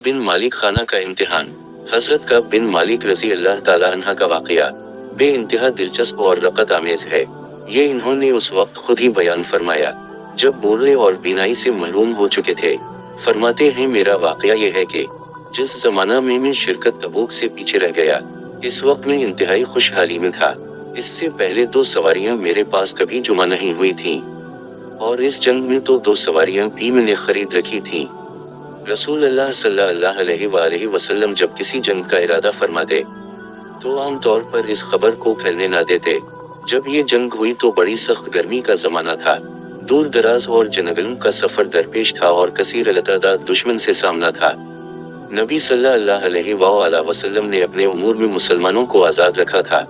बिन मालिक खाना का इम्तिहान। हजरत कब बिन मालिक रजी अल्लाह ताला अन्हा का वाकया बे इंतहा दिलचस्प और रकत आमेज है। ये इन्होंने उस वक्त खुद ही बयान फरमाया जब बूढ़े और बीनाई से महरूम हो चुके थे। फरमाते हैं, मेरा वाकया ये है कि जिस जमाना में मैं शिरकत तबूक से पीछे रह गया, इस वक्त मैं इंतहाई खुशहाली में था। इससे पहले 2 सवारियां मेरे पास कभी जुमा नहीं हुई थीं, और इस जंग में तो 2 सवारियां भी मैंने खरीद रखी थीं। रसूल अल्लाह सल्लल्लाहु अलैहि वसल्लम जब किसी जंग का इरादा फरमाते तो आम तौर पर इस खबर को फैलने न देते। जब ये जंग हुई तो बड़ी सख्त गर्मी का जमाना था, दूर दराज और जंगलों का सफर दरपेश था और कसीर अलतादाद दुश्मन से सामना था। नबी सल्लल्लाहु अलैहि वसल्लम ने अपने उमूर में मुसलमानों को आज़ाद रखा था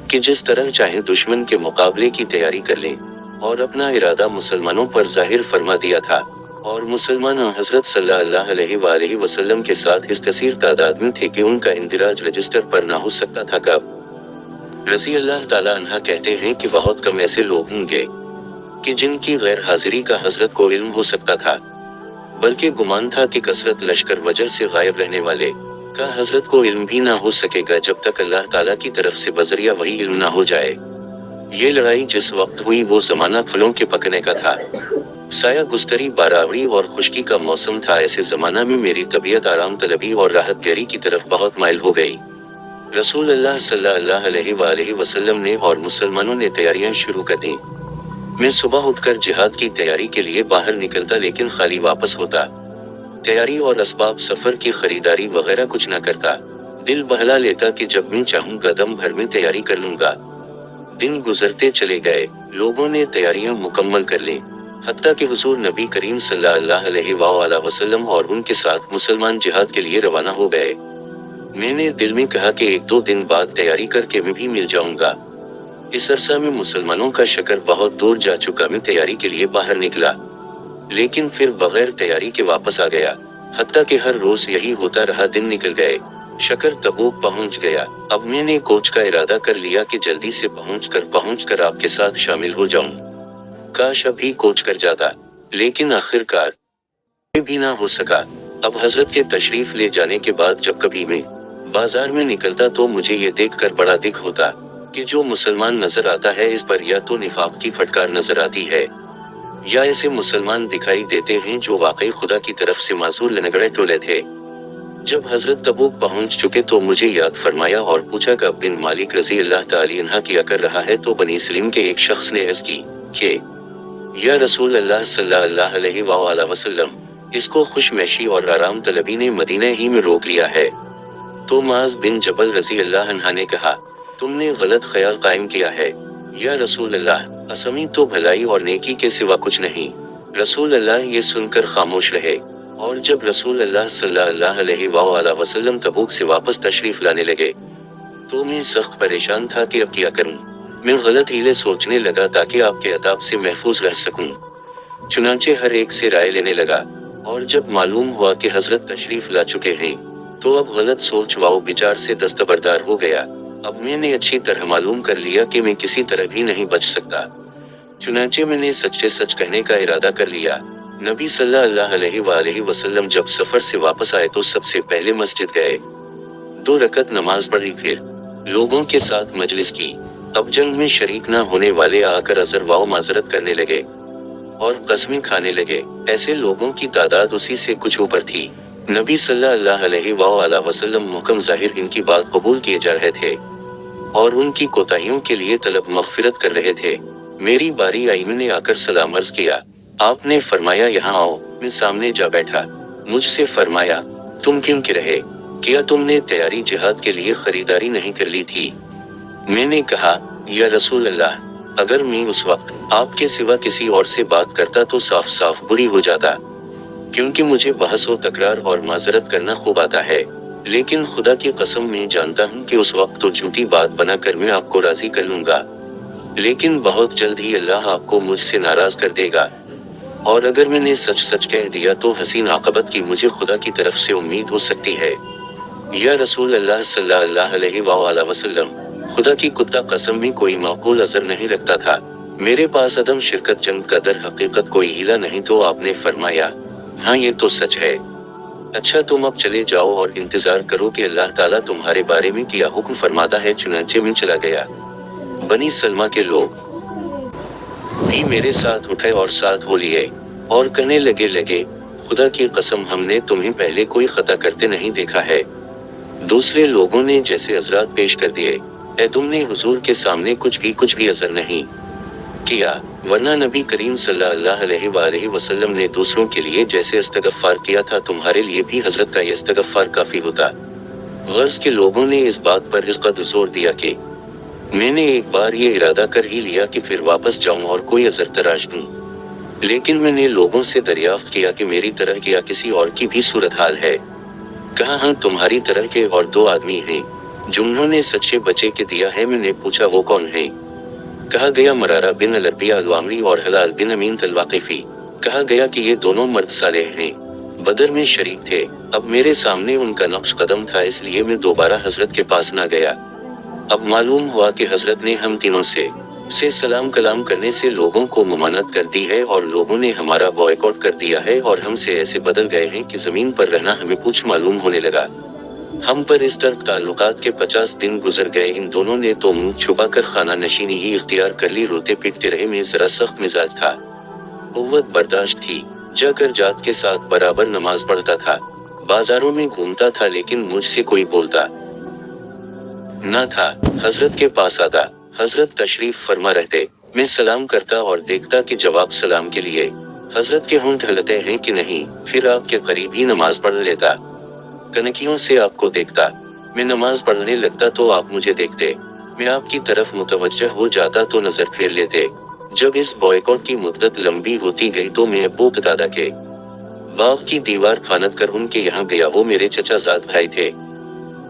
कि जिस तरह चाहे दुश्मन के मुकाबले की तैयारी कर लें, और अपना इरादा मुसलमानों पर जाहिर फरमा दिया था। और मुसलमान हजरत सल्लल्लाहु अलैहि वसल्लम के साथ इस कसीर तादाद में थे कि उनका इंदिराज रजिस्टर पर ना हो सकता था। कब रज़ी अल्लाह ताला अन्हा कहते हैं कि बहुत कम ऐसे लोग होंगे कि जिनकी गैर हाजिरी का हजरत को इल्म हो सकता था, बल्कि गुमान था कि कसरत लश्कर वजह से गायब रहने वाले का हजरत को इल्म भी ना हो सकेगा जब तक अल्लाह ताला की तरफ से बजरिया वही इल्म ना हो जाए। ये लड़ाई जिस वक्त हुई वो जमाना फलों के पकने का था, साया गुस्तरी, बारावरी और खुश्की का मौसम था। ऐसे जमाना में मेरी तबीयत आराम तलबी और राहत गैरी की तरफ बहुत माइल हो गई। रसूल अल्लाह सल्लल्लाहु अलैहि वसल्लम ने और मुसलमानों ने तैयारियां शुरू कर दी। मैं सुबह उठकर जिहाद की तैयारी के लिए बाहर निकलता, लेकिन खाली वापस होता। तैयारी और असबाब सफर की खरीदारी वगैरह कुछ न करता। दिल बहला लेता कि जब मैं चाहूँ कदम भर में तैयारी कर लूंगा। दिन गुजरते चले गए, लोगों ने तैयारियां मुकम्मल कर ली, हत्ता कि हुजूर नबी करीम सल्लल्लाहु अलैहि वसल्लम और उनके साथ मुसलमान जिहाद के लिए रवाना हो गए। मैंने दिल में कहा कि 1-2 दिन बाद तैयारी करके मैं भी मिल जाऊंगा। इस अरसा में मुसलमानों का शकर बहुत दूर जा चुका। मैं तैयारी के लिए बाहर निकला, लेकिन फिर बगैर तैयारी के वापस आ गया, हत्ता कि हर रोज यही होता रहा। दिन निकल गए, शकर तबूक पहुंच गया। अब मैंने कोच का इरादा कर लिया कि जल्दी से पहुंच कर आपके साथ शामिल हो जाऊं। काश अभी कोच कर जाता, लेकिन आखिरकार ये भी ना हो सका। अब हजरत के तशरीफ ले जाने के बाद जब कभी मैं बाजार में निकलता तो मुझे ये देखकर बड़ा दुख होता कि जो मुसलमान नजर आता है इस पर या तो निफाक की फटकार नजर आती है, या ऐसे मुसलमान दिखाई देते हैं जो वाकई खुदा की तरफ से मासूर लनगड़े टोले थे। जब हजरत तबूक पहुंच चुके तो मुझे याद फरमाया और पूछा कब बिन मालिक रजी अल्लाह ताला अन्हा किया कर रहा है। तो बनी सलीम के एक शख्स ने अर्ज की कि या रसूल अल्लाह सल्लल्लाहु अलैहि वसल्लम, इसको खुशमैशी और आराम तलबी ने मदीना ही में रोक लिया है। तो मुआज़ बिन जबल रजी अल्लाह अन्हा ने कहा, तुमने गलत ख्याल कायम किया है या रसूल अल्लाह, असमी तो भलाई और नेकी के सिवा कुछ नहीं। रसूल अल्लाह ये सुनकर खामोश रहे, और जब रसूल अल्लाह सल्लल्लाहु अलैहि वसल्लम तबूक से वापस तशरीफ लाने लगे तो मैं सख्त परेशान था कि अब क्या करूं। मैं गलत हीले सोचने लगा ताकि आपके अताब से महफूज रह सकूं। चुनांचे हर एक से राय लेने लगा, और जब मालूम हुआ कि हजरत तशरीफ ला चुके हैं तो अब गलत सोच व विचार से दस्तबरदार हो गया। अब मैंने अच्छी तरह मालूम कर लिया कि मैं किसी तरह भी नहीं बच सकता। चुनांचे मैंने सच्चे सच कहने का इरादा कर लिया। नबी सल्लल्लाहु अलैहि वसल्लम जब सफर से वापस आए तो सबसे पहले मस्जिद गए, 2 रकत नमाज पढ़ी, फिर लोगों के साथ मजलिस की। अब जंग में शरीक न होने वाले आकर अज़र व माजरत करने लगे और कस्में खाने लगे। ऐसे लोगों की तादाद उसी से कुछ ऊपर थी। नबी सल्लल्लाहु अलैहि वसल्लम मुहकम जाहिर इनकी बात कबूल किए जा रहे थे और उनकी कोताहियों के लिए तलब मगफिरत कर रहे थे। मेरी बारी आई, मैंने आकर सलाम अर्ज किया। आपने फरमाया यहाँ आओ। मैं सामने जा बैठा। मुझसे फरमाया, तुम क्यों के रहे, क्या तुमने तैयारी जिहाद के लिए खरीदारी नहीं कर ली थी? मैंने कहा, या रसूल अल्लाह, अगर मैं उस वक्त आपके सिवा किसी और से बात करता तो साफ साफ बुरी हो जाता, क्योंकि मुझे बहस व तकरार और माजरत करना खूब आता है। लेकिन खुदा की कसम मैं जानता हूँ कि उस वक्त तो झूठी बात बनाकर मैं आपको राजी कर लूंगा, लेकिन बहुत जल्द ही अल्लाह आपको मुझसे नाराज कर देगा। और अगर मैंने सच सच कह दिया तो हसीन आकबत की मुझे खुदा की तरफ से उम्मीद हो सकती है। या रसूल अल्लाह सल्लल्लाहु अलैहि वसल्लम, खुदा की कुत्ता कसम में कोई माकूल असर नहीं रखता था। मेरे पास अदम शिरकत जंग का दर हकीकत कोई हीला नहीं। तो आपने फरमाया, हाँ ये तो सच है। अच्छा तुम अब चले जाओ और इंतजार करो कि अल्लाह ताला तुम्हारे बारे में क्या हुक्म फरमाता है। चुनांचे में चला गया। बनी सलमा के लोग भी मेरे साथ उठे और साथ हो लिए और कहने लगे खुदा की कसम हमने तुम्हें पहले कोई खता करते नहीं देखा है। दूसरे लोगों ने जैसे अज़रात पेश कर दिए, ऐ तुमने हुजूर के सामने कुछ भी असर नहीं किया, वरना नबी करीम सल्लल्लाहु अलैहि वसल्लम ने दूसरों के लिए जैसे इस्तगफार किया था तुम्हारे लिए भी हजरत का ये इस्तगफार काफी होता। गर्ज के लोगों ने इस बात पर इस कदर जोर दिया कि मैंने एक बार ये इरादा कर ही लिया कि फिर वापस जाऊं और कोई अजर तराश दूं, लेकिन मैंने लोगों से दरियाफ्त किया कि मेरी तरह या किसी और की भी सूरत हाल है। कहा हाँ तुम्हारी तरह के और दो आदमी हैं जिन्होंने सच्चे बच्चे के दिया है। मैंने पूछा वो कौन है? कहा गया मरारा बिन अल-रबिया अल-वामरी और हलाल बिन अमीन अल-वाक़िफ़ी। कहा गया कि ये दोनों मर्द सालेह हैं, बदर में शरीक थे। अब मेरे सामने उनका नक्श कदम था, इसलिए मैं दोबारा हजरत के पास ना गया। अब मालूम हुआ कि हजरत ने हम तीनों से सलाम कलाम करने से लोगों को ममानत कर दी है और लोगों ने हमारा बॉयकॉट कर दिया है और हमसे ऐसे बदल गए हैं कि जमीन पर रहना हमें पूछ मालूम होने लगा। हम पर इस तरह ताल्लुकात के 50 दिन गुजर गए। इन दोनों ने तो मुंह छुपा कर खाना नशीनी ही इख्तियार कर ली। रोते पीटते रहे। मैं जरा सख्त मिजाज था, कुव्वत बर्दाश्त थी। जाकर जात के साथ बराबर नमाज पढ़ता था, बाजारों में घूमता था, लेकिन मुझसे कोई बोलता ना था। हजरत के पास आता, हजरत तशरीफ फरमा रहते, मैं सलाम करता और देखता कि जवाब सलाम के लिए हजरत के होंठ हिलते हैं कि नहीं। फिर आपके करीब ही नमाज पढ़ लेता, कनकियों से आपको देखता। मैं नमाज पढ़ने लगता तो आप मुझे देखते, मैं आपकी तरफ मुतवज्जह हो जाता तो नजर फेर लेते। जब इस बॉयकॉट की मुद्दत लंबी होती गई तो मैं अब्बू दादा के बाग की दीवार फानत कर उनके यहाँ गया। वो मेरे चचाजाद भाई थे।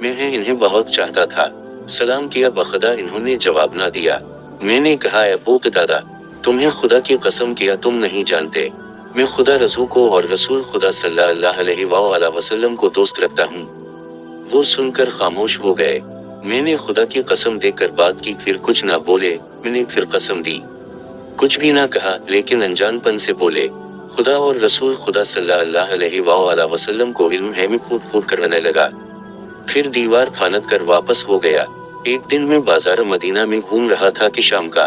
मैं इन्हें बहुत चाहता था। सलाम किया, बखदा इन्होंने जवाब ना दिया। मैंने कहा अब्बू दादा, तुम्हें खुदा की कसम किया तुम नहीं जानते, मैं खुदा रसूल को और रसूल खुदा सल्लल्लाहु अलैहि वसल्लम को दोस्त रखता हूँ। वो सुनकर खामोश हो गए। मैंने खुदा की कसम देकर बात की, फिर कुछ ना बोले। मैंने फिर कसम दी, कुछ भी ना कहा, लेकिन अनजानपन से बोले खुदा और रसूल खुदा सल्लल्लाहु अलैहि वसल्लम को इल्म है। मैं फूट फूट कर रोने लगा। फिर दीवार फानत कर वापस हो गया। एक दिन मैं बाजार मदीना में घूम रहा था कि शाम का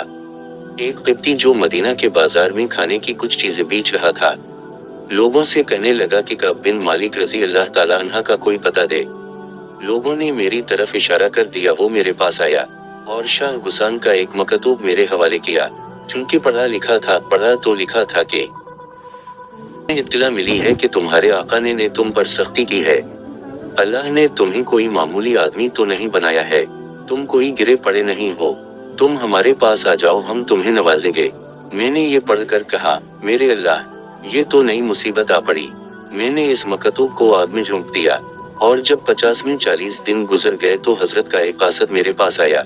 एक किब्ती जो मदीना के बाजार में खाने की कुछ चीजें बेच रहा था, लोगों से कहने लगा कि कब बिन मालिक रजी अल्लाह ताला अन्हा का कोई पता दे। लोगों ने मेरी तरफ इशारा कर दिया। वो मेरे पास आया और शाह गुसान का एक मकतूब मेरे हवाले किया। चूंकि पढ़ा तो लिखा था कि इत्तला मिली है कि तुम्हारे आका ने तुम पर सख्ती की है। अल्लाह ने तुम्हें कोई मामूली आदमी तो नहीं बनाया है, तुम कोई गिरे पड़े नहीं हो, तुम हमारे पास आ जाओ, हम तुम्हें नवाजेंगे। मैंने ये पढ़कर कहा, मेरे अल्लाह, ये तो नई मुसीबत आ पड़ी। मैंने इस मकतूब को आग में झोंक दिया और जब 50 में 40 दिन गुजर गए तो हजरत का एक कासद मेरे पास आया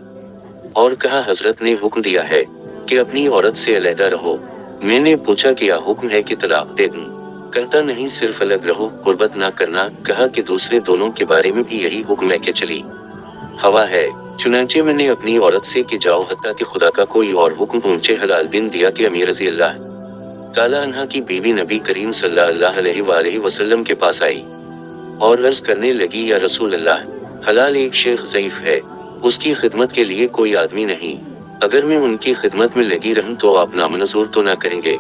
और कहा, हजरत ने हुक्म दिया है कि अपनी औरत से अलहदा रहो। मैंने पूछा क्या हुक्म है कि तलाक दे दूं? कहता नहीं, सिर्फ अलग रहो, कुर्बत ना करना। कहा कि दूसरे दोनों के बारे में भी यही हुक्म है कि चली हवा है। चुनांचे मैंने अपनी औरत से कि जाओ, हत्ता कि खुदा का कोई और हुक्म पहुंचे। हलाल बिन दिया कि अमीर रज़ी अल्लाह ताला अन्हा की बीवी नबी करीम सल्लल्लाहु अलैहि वसल्लम के पास आई और अर्ज करने लगी, या रसूल अल्लाह, हलाल एक शेख ज़ईफ है, उसकी खिदमत के लिए कोई आदमी नहीं। अगर मैं उनकी खिदमत में लगी रहूं तो आप नामंजूर तो ना करेंगे?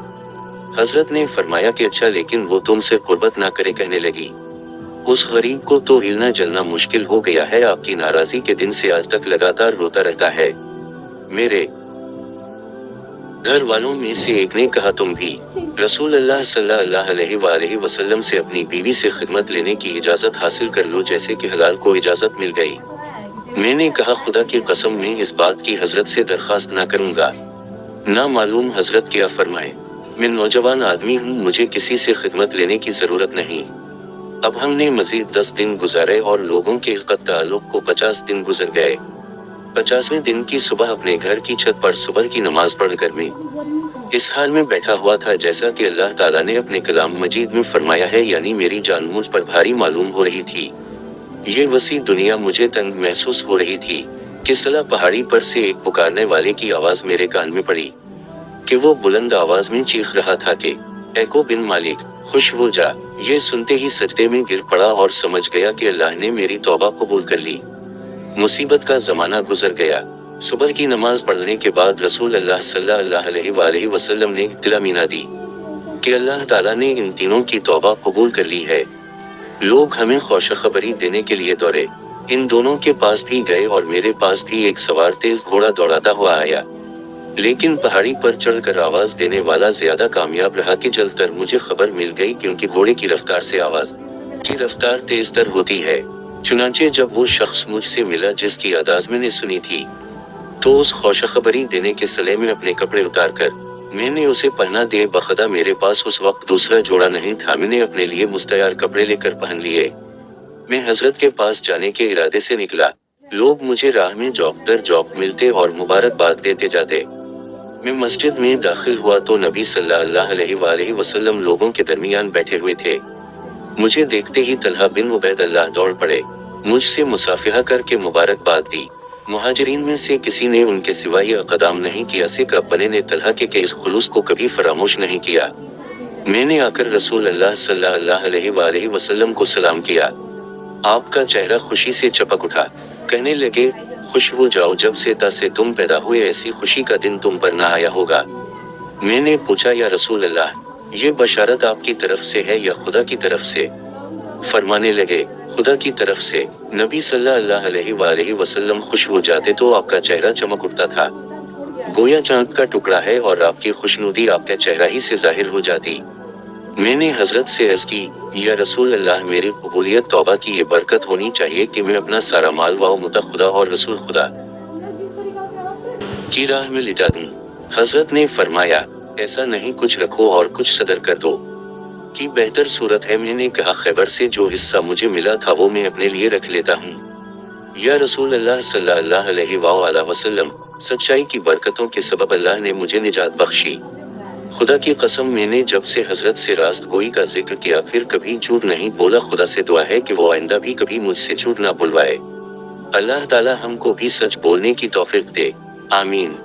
हजरत ने फरमाया कि अच्छा, लेकिन वो तुमसे कुर्बत ना करे। कहने लगी, उस गरीब को तो हिलना जलना मुश्किल हो गया है, आपकी नाराजगी के दिन से आज तक लगातार रोता रहता है। मेरे घर वालों में से एक ने कहा, तुम भी रसूल अल्लाह सल्लल्लाहु अलैहि वसल्लम से अपनी बीवी से खिदमत लेने की इजाजत हासिल कर लो जैसे कि हलाल को इजाजत मिल गई। मैंने कहा, खुदा की कसम में इस बात की हजरत से दरखास्त ना करूंगा। ना मालूम हजरत क्या फरमाए। मैं नौजवान आदमी हूँ, मुझे किसी से खिदमत लेने की जरूरत नहीं। अब हमने मजीद 10 दिन गुजारे और लोगों के इस ताल्लुक को 50 दिन गुजर गए। 50वें दिन की सुबह अपने घर की छत पर सुबह की नमाज पढ़कर मैं इस हाल में बैठा हुआ था जैसा कि अल्लाह ताला ने अपने कलाम मजीद में फरमाया है, यानी मेरी जान मुझ पर भारी मालूम हो रही थी। ये वसी दुनिया मुझे तंग महसूस हो रही थी कि सला पहाड़ी पर से एक पुकारने वाले की आवाज मेरे कान में पड़ी कि वो बुलंद आवाज में चीख रहा था कि एको बिन मालिक, खुश हो जा। ये सुनते ही सजदे में गिर पड़ा और समझ गया कि अल्लाह ने मेरी तौबा कबूल कर ली। मुसीबत का जमाना गुजर गया। सुबह की नमाज पढ़ने के बाद रसूल अल्लाह सल्लल्लाहु अलैहि वसल्लम ने इत्तला दी कि अल्लाह ताला ने इन तीनों की तौबा कबूल कर ली है। लोग हमें खुशखबरी देने के लिए दौड़े। इन दोनों के पास भी गए और मेरे पास भी एक सवार तेज घोड़ा दौड़ाता हुआ आया। लेकिन पहाड़ी पर चढ़कर आवाज देने वाला ज्यादा कामयाब रहा कि जल्द मुझे खबर मिल गई, क्योंकि घोड़े की रफ्तार से आवाज की रफ्तार तेज तर होती है। चुनांचे जब वो शख्स मुझसे मिला जिसकी आवाज मैंने सुनी थी, तो उस खुशखबरी देने के सिले में अपने कपड़े उतार कर मैंने उसे पहना दे। बखदा मेरे पास उस वक्त दूसरा जोड़ा नहीं था। मैंने अपने लिए मुस्तैयार कपड़े लेकर पहन लिए। मैं हजरत के पास जाने के इरादे से निकला। लोग मुझे राह में जौक दर जौक मिलते और मुबारकबाद देते जाते। मैं मस्जिद में दाखिल हुआ तो नबी सल्लल्लाहु अलैहि वसल्लम लोगों के दरमियान बैठे हुए थे। मुझे देखते ही तलहा बिन उबैदुल्लाह दौड़ पड़े, मुझसे मुसाफिहा करके मुबारकबाद दी। मुहाजिरीन में से किसी ने उनके सिवा यह कदम नहीं किया से कब बने ने तलहा के इस खुलूस को कभी फरामोश नहीं किया। मैंने आकर रसूल अल्लाह सल्लल्लाहु अलैहि वसल्लम को सलाम किया। आपका चेहरा खुशी से चपक उठा। कहने लगे, खुश हो जाओ, जब से तुम पैदा हुए ऐसी खुशी का दिन तुम पर ना आया होगा। मैंने पूछा, या रसूल अल्लाह, ये बशारत आपकी तरफ से है या खुदा की तरफ से? फरमाने लगे, खुदा की तरफ से। नबी सल्लल्लाहु अलैहि वसल्लम खुश हो जाते तो आपका चेहरा चमक उठता था, गोया चांद का टुकड़ा है, और आपकी खुशनुदी आपका चेहरा ही से जाहिर हो जाती। मैंने हजरत से अर्ज की, या रसूल अल्लाह, मेरी कबूलियत तौबा की ये बरकत होनी चाहिए कि मैं अपना सारा माल व मुता खुदा और रसूल खुदा की राह में लिटा दूं। हजरत ने फरमाया, ऐसा नहीं, कुछ रखो और कुछ सदर कर दो कि बेहतर सूरत है। मैंने कहा, खैबर से जो हिस्सा मुझे मिला था वो मैं अपने लिए रख लेता हूँ। या रसूल अल्लाह सल्लल्लाहु अलैहि वसल्लम, सच्चाई की बरकतों के सबब अल्लाह ने मुझे निजात बख्शी। खुदा की कसम, मैंने जब से हजरत से रास्त गोई का जिक्र किया फिर कभी झूठ नहीं बोला। खुदा से दुआ है कि वो आइंदा भी कभी मुझसे झूठ ना बुलवाए। अल्लाह ताला हमको भी सच बोलने की तौफीक दे। आमीन।